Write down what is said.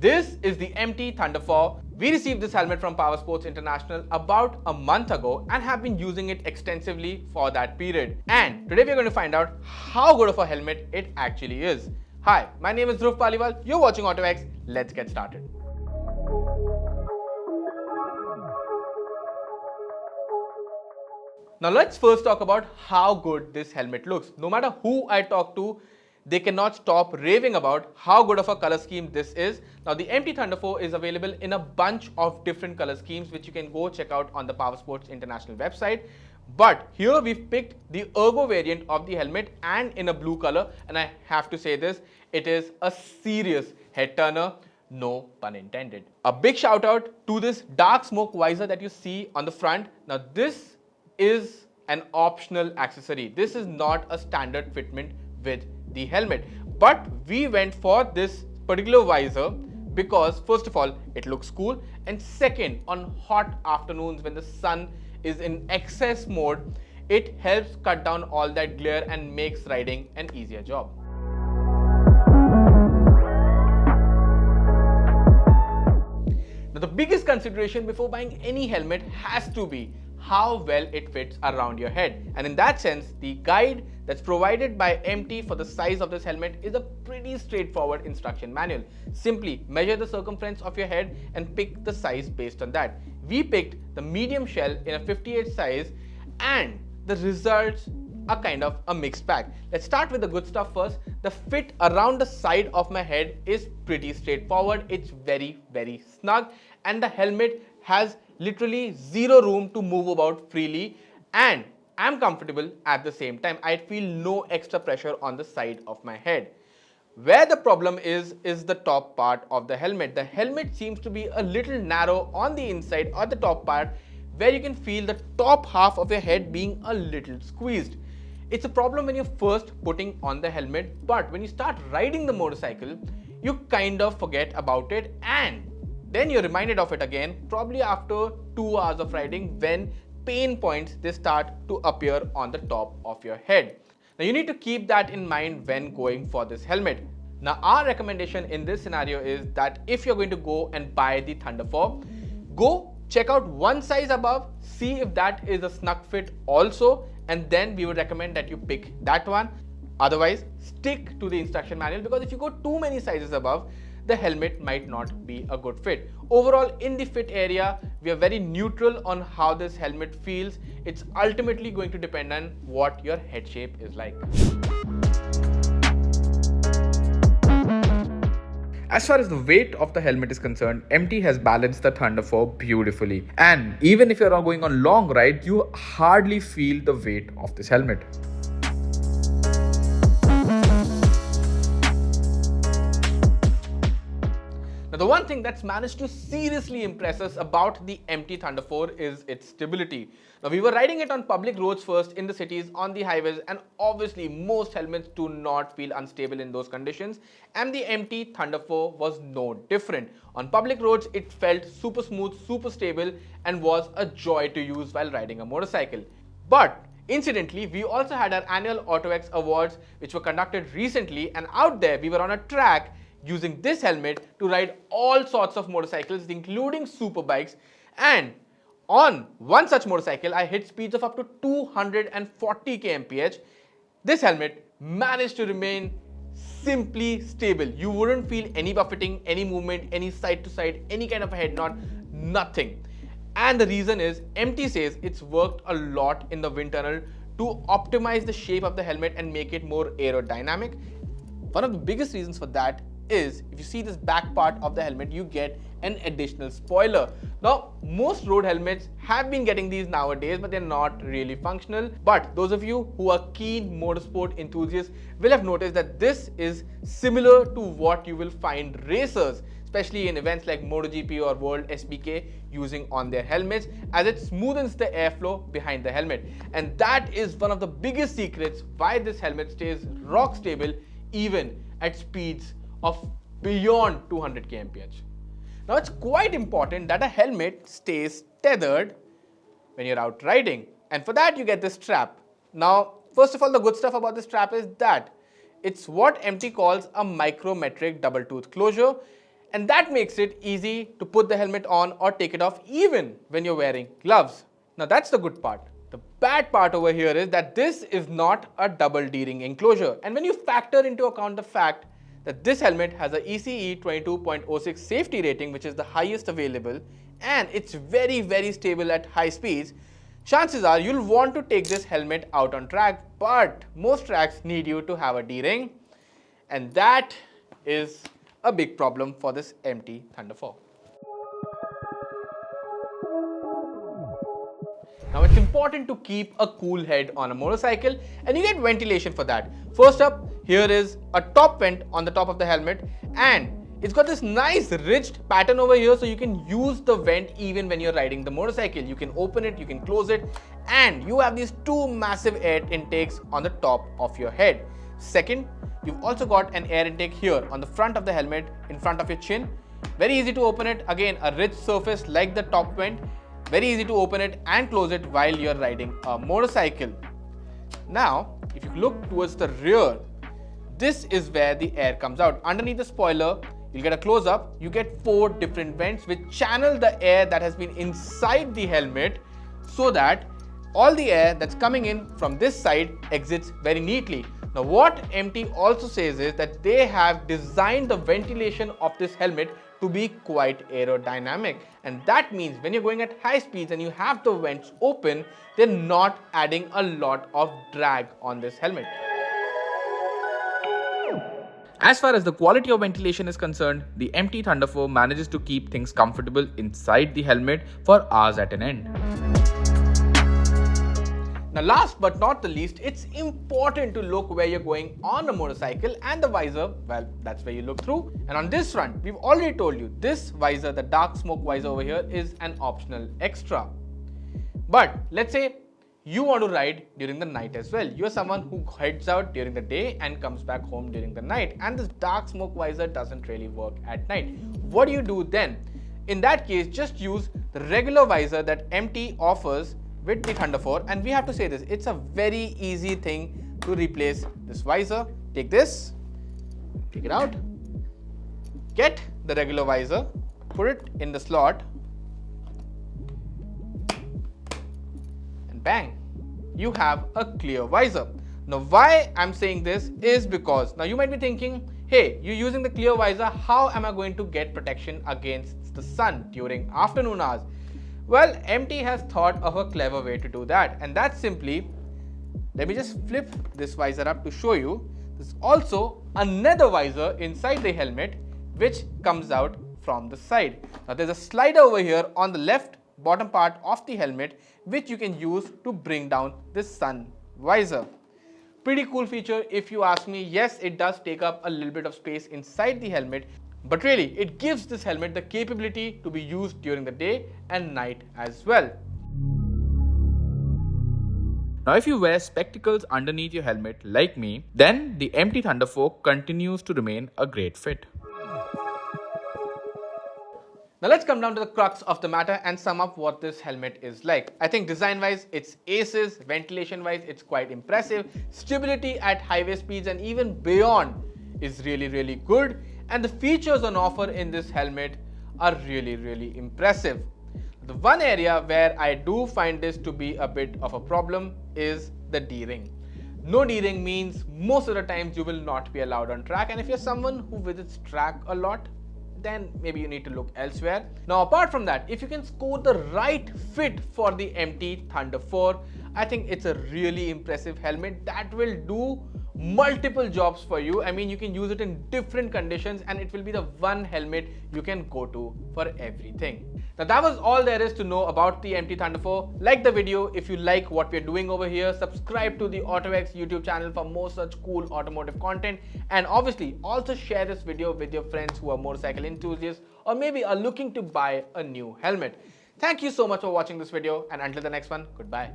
This is the MT Thunder 4. We received this helmet from Power Sports International about a month ago and have been using it extensively for that period. And today we're going to find out how good of a helmet it actually is. Hi, my name is Dhruv Paliwal. You're watching AutoX. Let's get started. Now let's first talk about how good this helmet looks. No matter who I talk to, they cannot stop raving about how good of a color scheme this is. Now the MT Thunder 4 is available in a bunch of different color schemes which you can go check out on the Power Sports International website. But here we've picked the ergo variant of the helmet and in a blue color, and I have to say this, it is a serious head turner. No pun intended. A big shout out to this dark smoke visor that you see on the front. Now this is an optional accessory. This is not a standard fitment with the helmet, but we went for this particular visor because first of all it looks cool, and second, on hot afternoons when the sun is in excess mode, it helps cut down all that glare and makes riding an easier job. Now the biggest consideration before buying any helmet has to be how well it fits around your head, and in that sense the guide that's provided by MT for the size of this helmet is a pretty straightforward instruction manual. Simply measure the circumference of your head and pick the size based on that. We picked the medium shell in a 58 size, and the results are kind of a mixed bag. Let's start with the good stuff first. The fit around the side of my head is pretty straightforward. It's very snug, and the helmet has literally zero room to move about freely, and I'm comfortable at the same time. I feel no extra pressure on the side of my head. Where the problem is the top part of the helmet. The helmet seems to be a little narrow on the inside or the top part, where you can feel the top half of your head being a little squeezed. It's a problem when you're first putting on the helmet, but when you start riding the motorcycle, you kind of forget about it, and then you're reminded of it again, probably after 2 hours of riding, when pain points they start to appear on the top of your head. Now you need to keep that in mind when going for this helmet. Now our recommendation in this scenario is that if you're going to go and buy the Thunder 4, go check out one size above, see if that is a snug fit also, and then we would recommend that you pick that one. Otherwise, stick to the instruction manual, because if you go too many sizes above, the helmet might not be a good fit. Overall, in the fit area, we are very neutral on how this helmet feels. It's ultimately going to depend on what your head shape is like. As far as the weight of the helmet is concerned, MT has balanced the Thunder 4 beautifully. And even if you're not going on long rides, you hardly feel the weight of this helmet. Now the one thing that's managed to seriously impress us about the MT Thunder 4 is its stability. Now we were riding it on public roads first in the cities, on the highways, and obviously most helmets do not feel unstable in those conditions, and the MT Thunder 4 was no different. On public roads it felt super smooth, super stable, and was a joy to use while riding a motorcycle. But incidentally, we also had our annual AutoX awards which were conducted recently, and out there we were on a track using this helmet to ride all sorts of motorcycles, including super bikes, and on one such motorcycle I hit speeds of up to 240 kmph. This helmet managed to remain simply stable. You wouldn't feel any buffeting, any movement, any side to side, any kind of a head nod, nothing. And the reason is MT says it's worked a lot in the wind tunnel to optimize the shape of the helmet and make it more aerodynamic. One of the biggest reasons for that is, if you see this back part of the helmet, you get an additional spoiler. Now most road helmets have been getting these nowadays, but they're not really functional. But those of you who are keen motorsport enthusiasts will have noticed that this is similar to what you will find racers, especially in events like MotoGP or World SBK, using on their helmets, as it smoothens the airflow behind the helmet. And that is one of the biggest secrets why this helmet stays rock stable even at speeds of beyond 200 kmph. Now it's quite important that a helmet stays tethered when you're out riding, and for that you get this strap. Now first of all, the good stuff about this strap is that it's what MT calls a micrometric double tooth closure, And that makes it easy to put the helmet on or take it off even when you're wearing gloves. Now that's the good part. The bad part over here is that this is not a double D-ring enclosure. And when you factor into account the fact that this helmet has a ECE 22.06 safety rating, which is the highest available, and it's very stable at high speeds, chances are you'll want to take this helmet out on track, but most tracks need you to have a D-ring, and that is a big problem for this MT Thunder 4. Now it's important to keep a cool head on a motorcycle, and you get ventilation for that. First up, here is a top vent on the top of the helmet, and it's got this nice ridged pattern over here, so you can use the vent even when you're riding the motorcycle. You can open it, you can close it, and you have these two massive air intakes on the top of your head. Second, you've also got an air intake here on the front of the helmet, in front of your chin. Very easy to open it. Again, a ridged surface like the top vent. Very easy to open it and close it while you're riding a motorcycle. Now, if you look towards the rear, this is where the air comes out. Underneath the spoiler, you'll get a close-up. You get 4 different vents which channel the air that has been inside the helmet so that all the air that's coming in from this side exits very neatly. Now, what MT also says is that they have designed the ventilation of this helmet to be quite aerodynamic, and that means when you're going at high speeds and you have the vents open, they're not adding a lot of drag on this helmet. As far as the quality of ventilation is concerned, the MT Thunder 4 manages to keep things comfortable inside the helmet for hours at an end. Now last but not the least, it's important to look where you're going on a motorcycle, and the visor, well, that's where you look through. And on this front, we've already told you, this visor, the dark smoke visor over here, is an optional extra. But let's say you want to ride during the night as well. You're someone who heads out during the day and comes back home during the night, and this dark smoke visor doesn't really work at night. What do you do then? In that case, just use the regular visor that MT offers with the Thunder 4, and we have to say this, it's a very easy thing to replace this visor. Take this, take it out, get the regular visor, put it in the slot, and bang, you have a clear visor. Now why I'm saying this is because, now you might be thinking, hey, you're using the clear visor, how am I going to get protection against the sun during afternoon hours? Well, MT has thought of a clever way to do that, and that's simply, let me just flip this visor up to show you. There's also another visor inside the helmet which comes out from the side. Now there's a slider over here on the left bottom part of the helmet which you can use to bring down this sun visor. Pretty cool feature if you ask me. Yes, it does take up a little bit of space inside the helmet, but really, it gives this helmet the capability to be used during the day and night as well. Now, if you wear spectacles underneath your helmet like me, then the MT Thunder 4 continues to remain a great fit. Now let's come down to the crux of the matter and sum up what this helmet is like. I think design-wise, it's aces. Ventilation-wise, it's quite impressive. Stability at highway speeds and even beyond is really good. And the features on offer in this helmet are really impressive. The one area where I do find this to be a bit of a problem is the D-ring. No D-ring means most of the times you will not be allowed on track, and if you're someone who visits track a lot, then maybe you need to look elsewhere. Now apart from that, if you can score the right fit for the MT Thunder 4, I think it's a really impressive helmet that will do multiple jobs for you. I mean, you can use it in different conditions and it will be the one helmet you can go to for everything. Now that was all there is to know about the MT Thunder 4. Like the video if you like what we're doing over here. Subscribe to the autoX YouTube channel for more such cool automotive content, and obviously also share this video with your friends who are motorcycle enthusiasts or maybe are looking to buy a new helmet. Thank you so much for watching this video, and until the next one, goodbye.